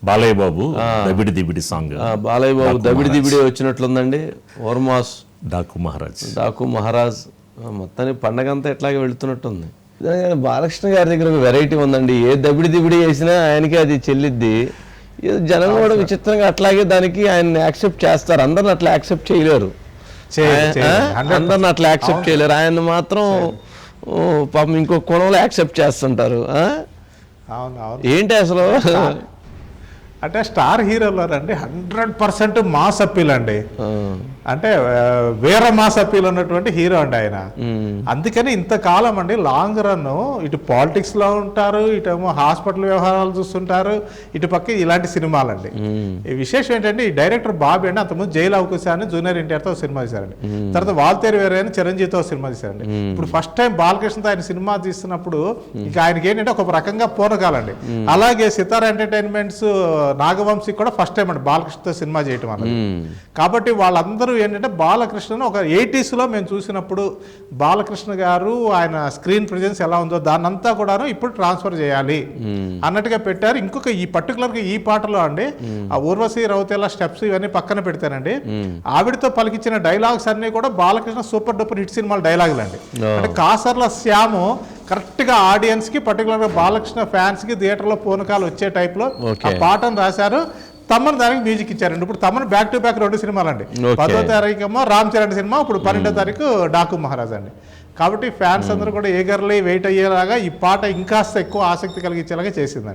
Balayya Babu దబిడి Dibidi song. Balayya Babu దబిడి Dibidi వచ్చినట్లుందండి. ఓర్మాస్ Daaku Maharaj మొత్తానికి పండగ అంతా ఎట్లాగే వెళుతున్నట్టుంది. బాలకృష్ణ గారి దగ్గర ఒక వెరైటీ ఉందండి. ఏ దబిడి దిబిడి వేసినా ఆయనకి అది చెల్లిద్ది. జనం కూడా విచిత్రంగా అట్లాగే దానికి ఆయన యాక్సెప్ట్ చేస్తారు. అందరిని అట్లా యాక్సెప్ట్ చేయలేరు. అందరిని అట్లా యాక్సెప్ట్ చేయలేరు. ఆయన మాత్రం పాపం ఇంకో కోణంలో యాక్సెప్ట్ చేస్తుంటారు. ఏంటి అసలు అంటే స్టార్ హీరోలో అండి 100% మాస్ అప్పీల్ అండి. అంటే వేరే మాస్ అప్పీల్ ఉన్నటువంటి హీరో అండి ఆయన. అందుకని ఇంతకాలం అండి లాంగ్ రన్ ఇటు పాలిటిక్స్ లో ఉంటారు, ఇటేమో హాస్పిటల్ వ్యవహారాలు చూస్తుంటారు, ఇటు పక్క ఇలాంటి సినిమాలండి. ఈ విశేషం ఏంటంటే ఈ డైరెక్టర్ బాబీ అండి అంతకుముందు జైలు అవకాశం అని జూనియర్ ఎన్టీఆర్తో సినిమా తీశారండి. తర్వాత వాల్తేరు వేరే అని చిరంజీవితో సినిమా తీశారండి. ఇప్పుడు ఫస్ట్ టైం బాలకృష్ణతో ఆయన సినిమా తీస్తున్నప్పుడు ఇక ఆయనకి ఏంటంటే ఒక రకంగా పూర్వకాలండి. అలాగే సితార్ ఎంటర్టైన్మెంట్స్ నాగవంశీ కూడా ఫస్ట్ టైం అండి బాలకృష్ణతో సినిమా చేయటం అన్నది. కాబట్టి వాళ్ళందరూ ఏంటంటే బాలకృష్ణను ఒక 80s లో మేము చూసినప్పుడు బాలకృష్ణ గారు ఆయన స్క్రీన్ ప్రెజెన్స్ ఎలా ఉందో దాన్నంతా కూడాను ఇప్పుడు ట్రాన్స్ఫర్ చేయాలి అన్నట్టుగా పెట్టారు. ఇంకొక ఈ పర్టికులర్గా ఈ పాటలో అండి ఆ ఊర్వశి రౌతేలా స్టెప్స్ ఇవన్నీ పక్కన పెడతానండి. ఆవిడతో పలికించిన డైలాగ్స్ అన్ని కూడా బాలకృష్ణ సూపర్ డూపర్ హిట్ సినిమాల డైలాగులు అండి. అంటే కాసర్ల శ్యాము కరెక్ట్గా ఆడియన్స్కి పర్టికులర్గా బాలకృష్ణ ఫ్యాన్స్కి థియేటర్లో పూనకాలు వచ్చే టైప్లో ఆ పాటను రాశారు. తమను దానికి మ్యూజిక్ ఇచ్చారండి. ఇప్పుడు తమను బ్యాక్ టు బ్యాక్ 2 సినిమాలు అండి. 10వ తారీఖేమో రామ్ చరణ్ సినిమా, ఇప్పుడు 12వ తారీఖు డాకు మహారాజ్ అండి. కాబట్టి ఫ్యాన్స్ అందరూ కూడా ఏగర్లీ వెయిట్ అయ్యేలాగా ఈ పాట ఇంకాస్త ఎక్కువ ఆసక్తి కలిగించేలాగా చేసిందండి.